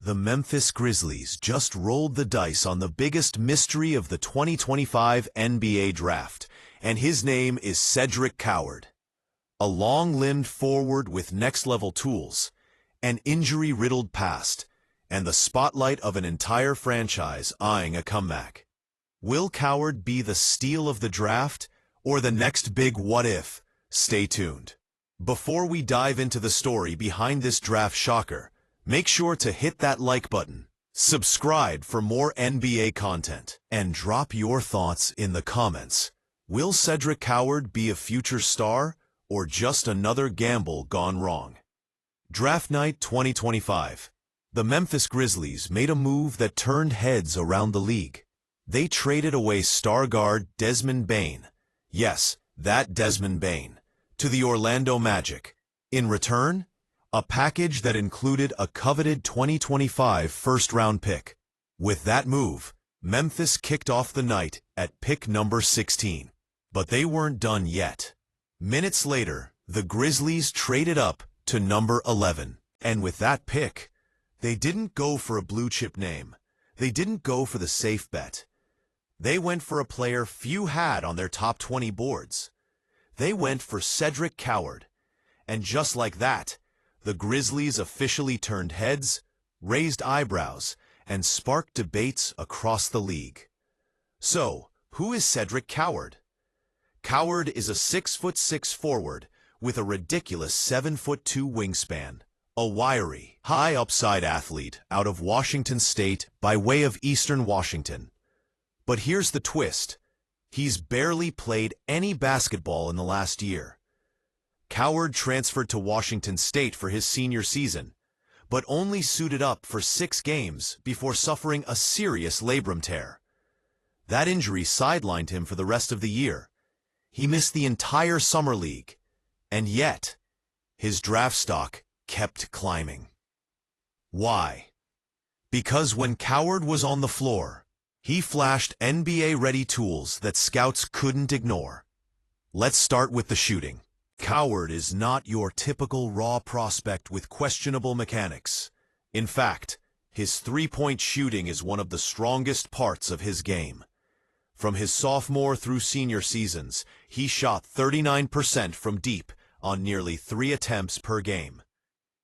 The Memphis Grizzlies just rolled the dice on the biggest mystery of the 2025 NBA Draft, and his name is Cedric Coward. A long-limbed forward with next-level tools, an injury-riddled past, and the spotlight of an entire franchise eyeing a comeback. Will Coward be the steal of the draft, or the next big what-if? Stay tuned. Before we dive into the story behind this draft shocker, make sure to hit that like button, subscribe for more NBA content, and drop your thoughts in the comments. Will Cedric Coward be a future star, or just another gamble gone wrong? Draft Night 2025. The Memphis Grizzlies made a move that turned heads around the league. They traded away star guard Desmond Bane, yes, that Desmond Bane, to the Orlando Magic. In return, a package that included a coveted 2025 first-round pick. With that move, Memphis kicked off the night at pick number 16. But they weren't done yet. Minutes later, the Grizzlies traded up to number 11. And with that pick, they didn't go for a blue-chip name. They didn't go for the safe bet. They went for a player few had on their top 20 boards. They went for Cedric Coward. And just like that, the Grizzlies officially turned heads, raised eyebrows, and sparked debates across the league. So, who is Cedric Coward? Coward is a 6'6" forward with a ridiculous 7'2" wingspan, a wiry, high-upside athlete out of Washington State by way of Eastern Washington. But here's the twist. He's barely played any basketball in the last year. Coward transferred to Washington State for his senior season, but only suited up for 6 games before suffering a serious labrum tear. That injury sidelined him for the rest of the year. He missed the entire summer league, and yet, his draft stock kept climbing. Why? Because when Coward was on the floor, he flashed NBA-ready tools that scouts couldn't ignore. Let's start with the shooting. Coward is not your typical raw prospect with questionable mechanics. In fact, his three-point shooting is one of the strongest parts of his game. From his sophomore through senior seasons, he shot 39% from deep on nearly 3 attempts per game.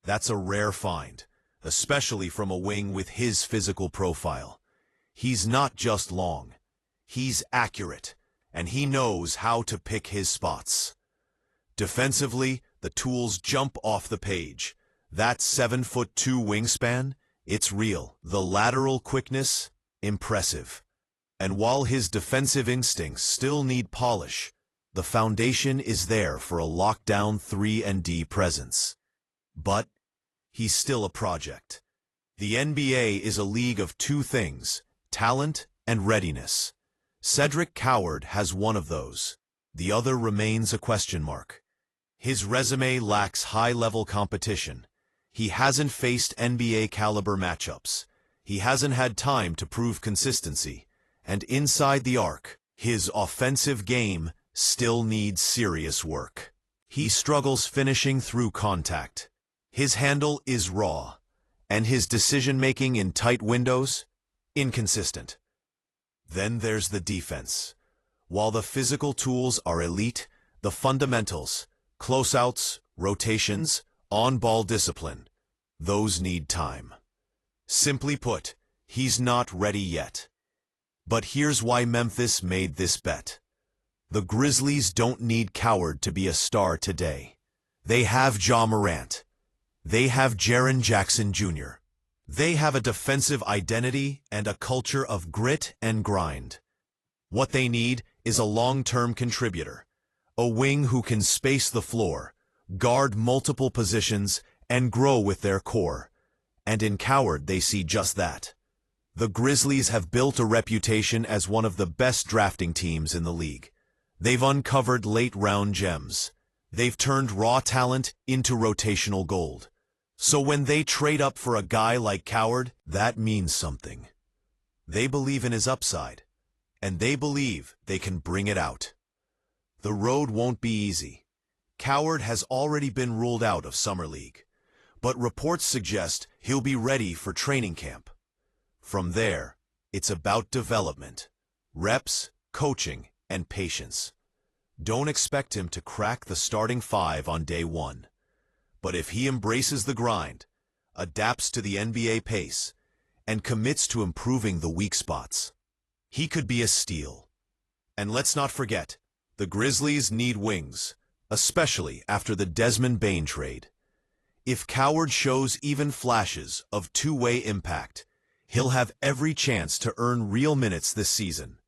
That's a rare find, especially from a wing with his physical profile. He's not just long. He's accurate, and he knows how to pick his spots. Defensively, the tools jump off the page. That 7'2" wingspan, it's real. The lateral quickness, impressive. And while his defensive instincts still need polish, the foundation is there for a lockdown 3-and-D presence. But he's still a project. The NBA is a league of two things: talent and readiness. Cedric Coward has one of those. The other remains a question mark. His resume lacks high-level competition. He hasn't faced NBA-caliber matchups. He hasn't had time to prove consistency. And inside the arc, his offensive game still needs serious work. He struggles finishing through contact. His handle is raw, and his decision-making in tight windows, inconsistent. Then there's the defense. While the physical tools are elite, the fundamentals, closeouts, rotations, on-ball discipline, those need time. Simply put, he's not ready yet. But here's why Memphis made this bet. The Grizzlies don't need Coward to be a star today. They have Ja Morant. They have Jaren Jackson Jr. They have a defensive identity and a culture of grit and grind. What they need is a long-term contributor, a wing who can space the floor, guard multiple positions, and grow with their core. And in Coward, they see just that. The Grizzlies have built a reputation as one of the best drafting teams in the league. They've uncovered late-round gems. They've turned raw talent into rotational gold. So when they trade up for a guy like Coward, that means something. They believe in his upside, and they believe they can bring it out. The road won't be easy. Coward has already been ruled out of Summer League. but reports suggest he'll be ready for training camp. From there, it's about development, reps, coaching, and patience. Don't expect him to crack the starting five on day one. But if he embraces the grind, adapts to the NBA pace, and commits to improving the weak spots, he could be a steal. And let's not forget, the Grizzlies need wings, especially after the Desmond Bane trade. If Coward shows even flashes of two-way impact, he'll have every chance to earn real minutes this season.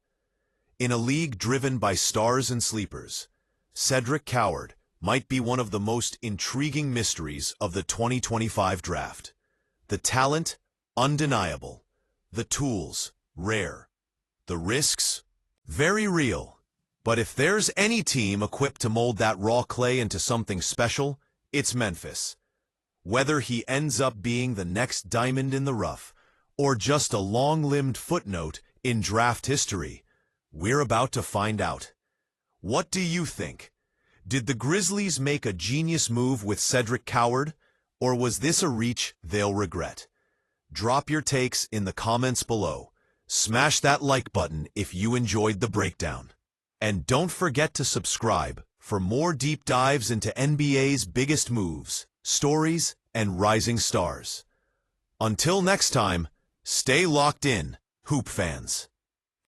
In a league driven by stars and sleepers, Cedric Coward might be one of the most intriguing mysteries of the 2025 draft. The talent, undeniable. The tools, rare. The risks, very real. But if there's any team equipped to mold that raw clay into something special, it's Memphis. Whether he ends up being the next diamond in the rough, or just a long-limbed footnote in draft history, we're about to find out. What do you think? Did the Grizzlies make a genius move with Cedric Coward, or was this a reach they'll regret? Drop your takes in the comments below. Smash that like button if you enjoyed the breakdown. And don't forget to subscribe for more deep dives into NBA's biggest moves, stories, and rising stars. Until next time, stay locked in, Hoop fans.